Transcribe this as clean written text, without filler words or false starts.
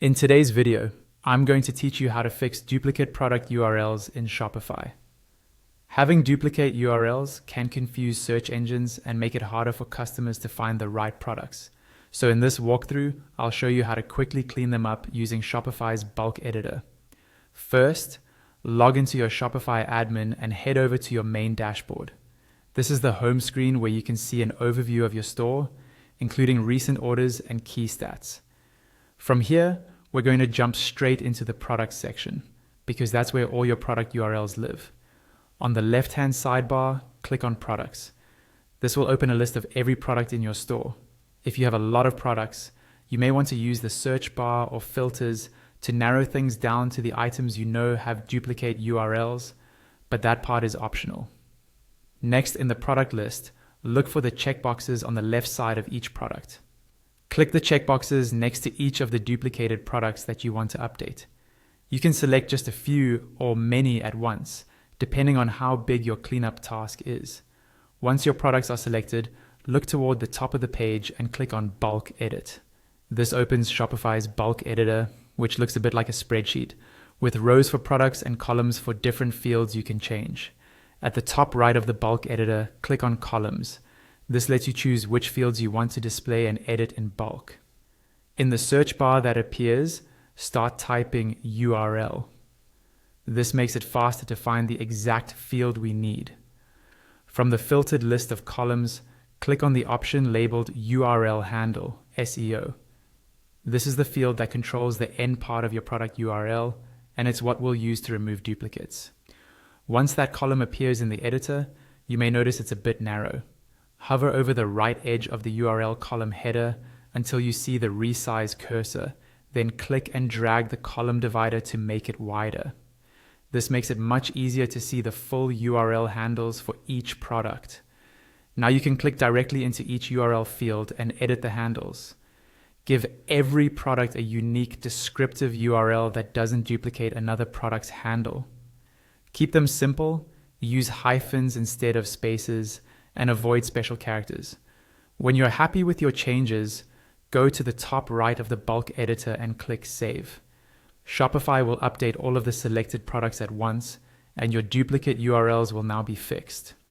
In today's video, I'm going to teach you how to fix duplicate product URLs in Shopify. Having duplicate URLs can confuse search engines and make it harder for customers to find the right products. So in this walkthrough, I'll show you how to quickly clean them up using Shopify's bulk editor. First, log into your Shopify admin and head over to your main dashboard. This is the home screen where you can see an overview of your store, including recent orders and key stats. From here, we're going to jump straight into the products section because that's where all your product URLs live. On the left-hand sidebar, click on products. This will open a list of every product in your store. If you have a lot of products, you may want to use the search bar or filters to narrow things down to the items you know have duplicate URLs, but that part is optional. Next, in the product list, look for the checkboxes on the left side of each product. Click the checkboxes next to each of the duplicated products that you want to update. You can select just a few or many at once, depending on how big your cleanup task is. Once your products are selected, look toward the top of the page and click on Bulk Edit. This opens Shopify's bulk editor, which looks a bit like a spreadsheet, with rows for products and columns for different fields you can change. At the top right of the bulk editor, click on Columns. This lets you choose which fields you want to display and edit in bulk. In the search bar that appears, start typing URL. This makes it faster to find the exact field we need. From the filtered list of columns, click on the option labeled URL handle, SEO. This is the field that controls the end part of your product URL, and it's what we'll use to remove duplicates. Once that column appears in the editor, you may notice it's a bit narrow. Hover over the right edge of the URL column header until you see the resize cursor, then click and drag the column divider to make it wider. This makes it much easier to see the full URL handles for each product. Now you can click directly into each URL field and edit the handles. Give every product a unique descriptive URL that doesn't duplicate another product's handle. Keep them simple, use hyphens instead of spaces, and avoid special characters. When you're happy with your changes, go to the top right of the bulk editor and click Save. Shopify will update all of the selected products at once, and your duplicate URLs will now be fixed.